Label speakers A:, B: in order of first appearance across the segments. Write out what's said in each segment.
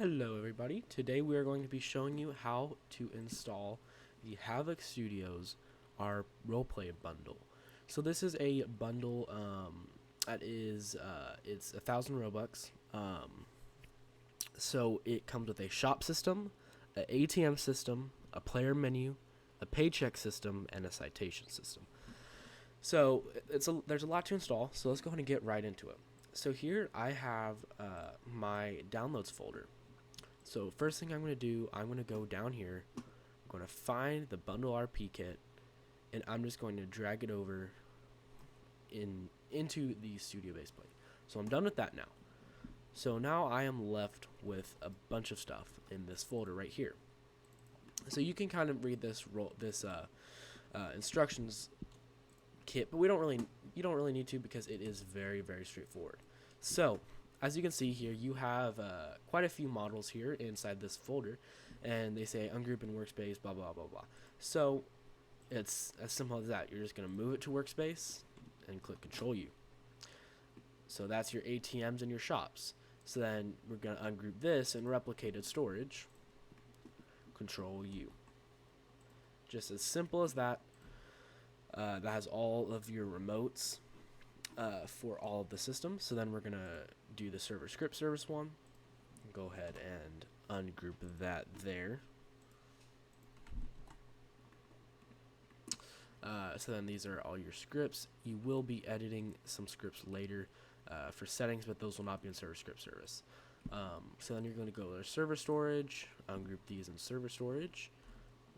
A: Hello everybody, today we are going to be showing you how to install the Havoc Studios, our roleplay bundle. So this is a bundle that is, it's 1,000 Robux. So it comes with a shop system, an ATM system, a player menu, a paycheck system, and a citation system. So there's a lot to install, so let's go ahead and get right into it. So here I have my downloads folder. So first thing I'm going to do, I'm going to go down here, I'm going to find the bundle RP kit, and I'm just going to drag it over into the studio base plate. So I'm done with that now. So now I am left with a bunch of stuff in this folder right here. So you can kind of read this instructions kit, but you don't really need to, because it is very straightforward. So as you can see here, you have quite a few models here inside this folder, and they say ungroup in workspace, blah blah blah blah. So it's as simple as that. You're just going to move it to workspace and click Control U. So that's your ATMs and your shops. So then we're going to ungroup this in replicated storage, Control U. Just as simple as that. That has all of your remotes for all of the systems. So then we're going to do the server script service one. Go ahead and ungroup that there. So then these are all your scripts. You will be editing some scripts later for settings, but those will not be in server script service. So then you're going to go to server storage, ungroup these in server storage.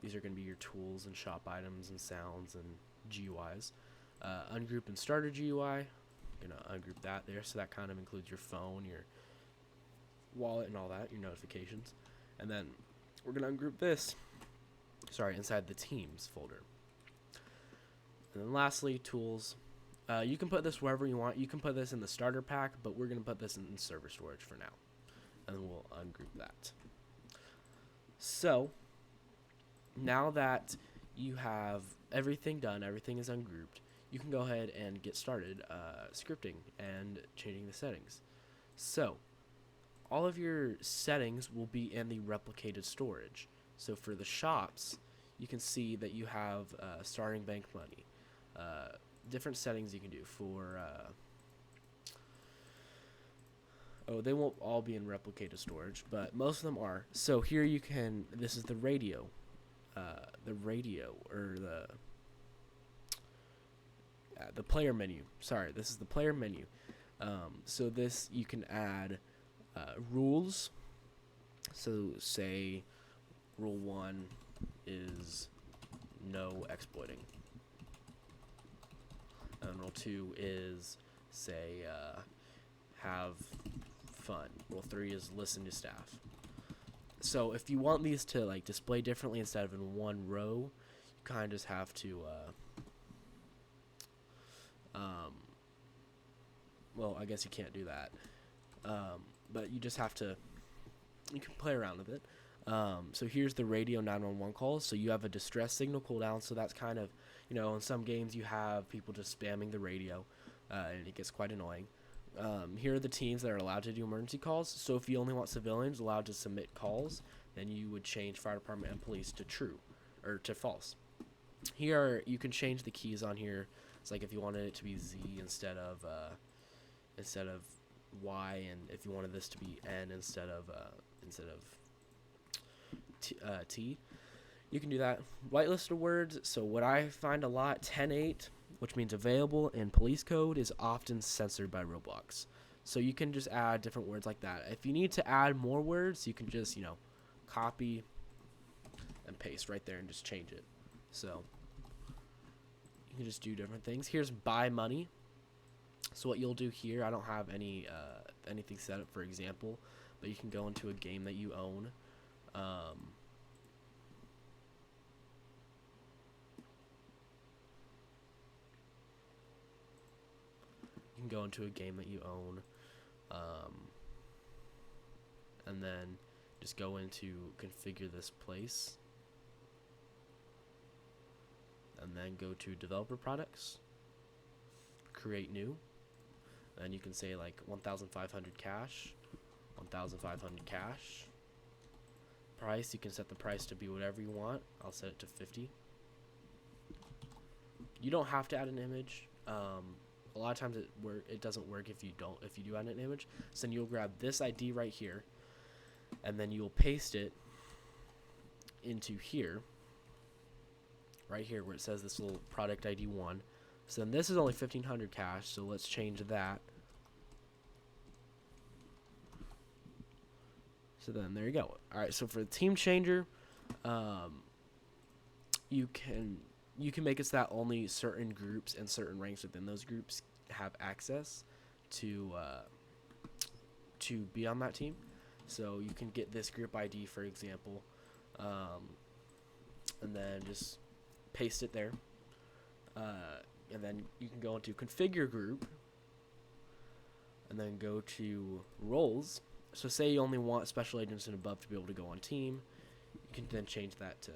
A: These are going to be your tools and shop items and sounds and GUIs. Ungroup and starter GUI. I'm going to ungroup that there. So that kind of includes your phone, your wallet, and all that, your notifications. And then we're going to ungroup this, inside the teams folder. And then lastly, tools. You can put this wherever you want. You can put this in the starter pack, but we're going to put this in server storage for now. And then we'll ungroup that. So now that you have everything done, everything is ungrouped, you can go ahead and get started scripting and changing the settings. So all of your settings will be in the replicated storage. So for the shops, you can see that you have starting bank money, different settings you can do for they won't all be in replicated storage, but most of them are. So here you can, this is the radio, or the player menu. Sorry, this is the player menu. So this, you can add rules. So say rule 1 is no exploiting, and rule 2 is, say, have fun. Rule 3 is listen to staff. So if you want these to like display differently instead of in one row, you kind of just have to well, I guess you can't do that, but you just have to, you can play around with it. So here's the radio 911 calls. So you have a distress signal cooldown, so that's kind of, in some games you have people just spamming the radio, and it gets quite annoying. Here are the teams that are allowed to do emergency calls. So if you only want civilians allowed to submit calls, then you would change fire department and police to true, or to false. Here you can change the keys on here. It's like if you wanted it to be Z instead of Y, and if you wanted this to be N instead of T, you can do that. Whitelisted words. So what I find a lot, 10.8, which means available in police code, is often censored by Roblox. So you can just add different words like that. If you need to add more words, you can just, copy and paste right there and just change it. So you can just do different things. Here's buy money. So what you'll do here, I don't have anything set up for example, but you can go into a game that you own. You can go into a game that you own, and then just go into configure this place, and then go to developer products, create new, and you can say like 1,500 cash, 1,500 cash, Price, you can set the price to be whatever you want. I'll set it to 50. You don't have to add an image. A lot of times it doesn't work if you do add an image. So then you'll grab this ID right here, and then you'll paste it into here, right here where it says this little product ID 1. So then this is only 1,500 cash, so let's change that. So then there you go. All right, so for the team changer, you can make it so that only certain groups and certain ranks within those groups have access to be on that team. So you can get this group ID, for example, and then just paste it there. And then you can go into configure group, and then go to roles. So say you only want special agents and above to be able to go on team, you can then change that to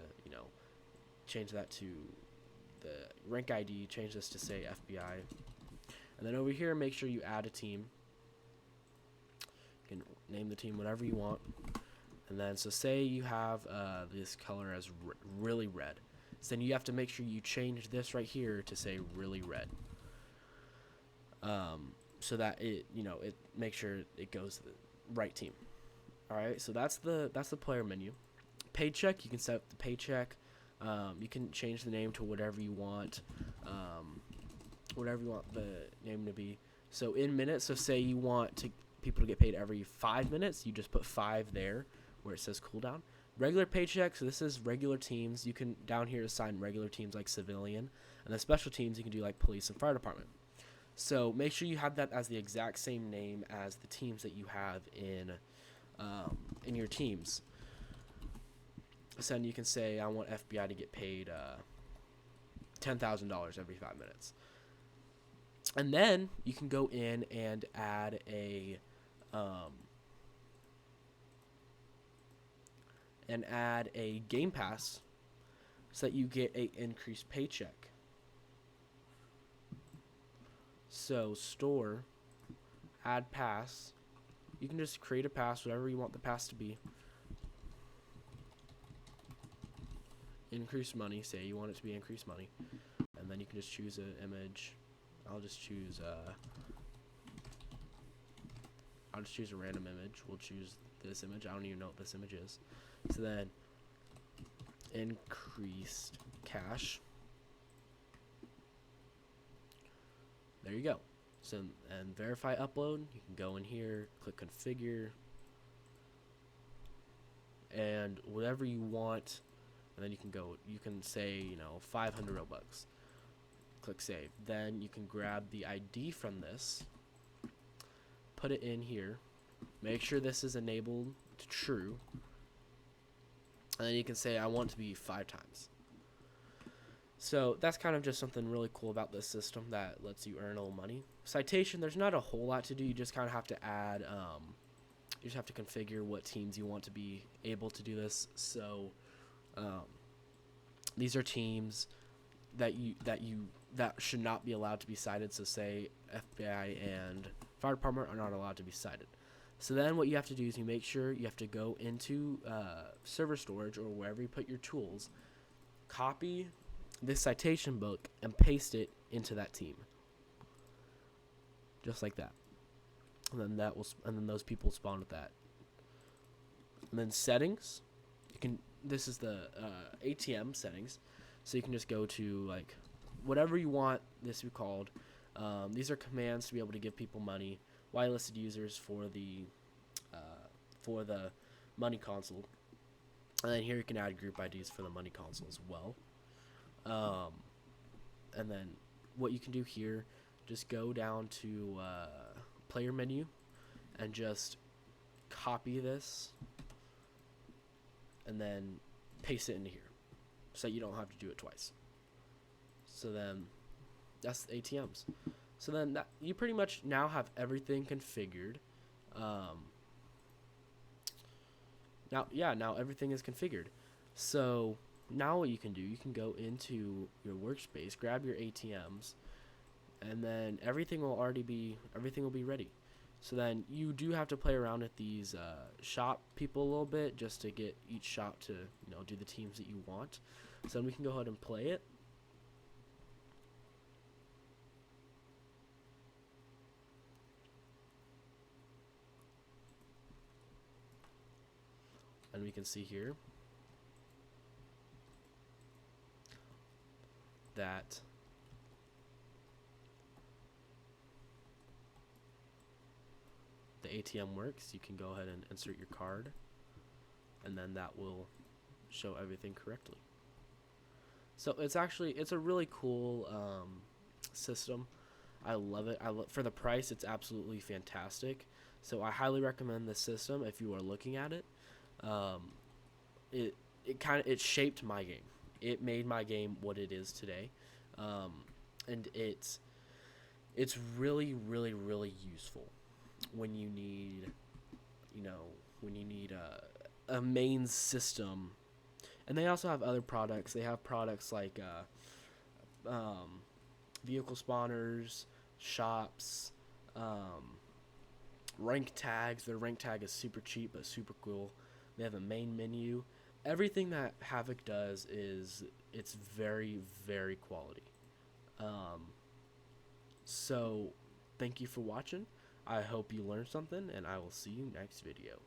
A: the rank ID, change this to say FBI. And then over here, make sure you add a team. You can name the team whatever you want. And then, so say you have this color as really red. So then you have to make sure you change this right here to say really red. So that it makes sure it goes to the right team. All right, so that's the player menu. Paycheck, you can set up the paycheck. You can change the name to whatever you want the name to be. So in minutes, so say you want people to get paid every 5 minutes, you just put 5 there where it says cooldown. Regular paycheck, so this is regular teams. You can down here assign regular teams like civilian, and then special teams you can do like police and fire department. So make sure you have that as the exact same name as the teams that you have in your teams. So then you can say, I want FBI to get paid $10,000 every 5 minutes. And then you can go in and add a game pass so that you get a increased paycheck. So store, add pass. You can just create a pass, whatever you want the pass to be. Increase money, say you want it to be increased money, and then you can just choose an image. I'll just choose a random image. We'll choose this image. I don't even know what this image is. So then increased cash. There you go. So and verify upload. You can go in here, click configure, and whatever you want. And then you can say, 500 Robux. Click save. Then you can grab the ID from this, put it in here, make sure this is enabled to true, and then you can say, I want it to be 5 times. So that's kind of just something really cool about this system that lets you earn a little money. Citation, there's not a whole lot to do. You just kind of have to add, you just have to configure what teams you want to be able to do this. So these are teams that should not be allowed to be cited. So say FBI and fire department are not allowed to be cited. So then what you have to do is you make sure you have to go into server storage or wherever you put your tools, copy this citation book and paste it into that team, just like that. And then those people spawn with that. And then settings, this is the ATM settings, so you can just go to like whatever you want this to be called. These are commands to be able to give people money. Whitelisted users for the money console, and then here you can add group IDs for the money console as well. And then what you can do here, just go down to player menu and just copy this and then paste it into here so you don't have to do it twice. So then that's the ATMs. So then you pretty much now have everything configured. Now everything is configured. So now what you can do, you can go into your workspace, grab your ATMs, and then everything will be ready. So then you do have to play around with these shop people a little bit just to get each shop to do the teams that you want. So then we can go ahead and play it. And we can see here that the ATM works. You can go ahead and insert your card, and then that will show everything correctly. So it's a really cool system. I love it. For the price, it's absolutely fantastic. So I highly recommend this system if you are looking at it. Um, it shaped my game. It made my game what it is today, and it's really really really useful when you need a main system. And they also have other products. They have products like vehicle spawners, shops, rank tags. Their rank tag is super cheap but super cool. They have a main menu. Everything that Havoc does it's very very quality. So thank you for watching. I hope you learned something, and I will see you next video.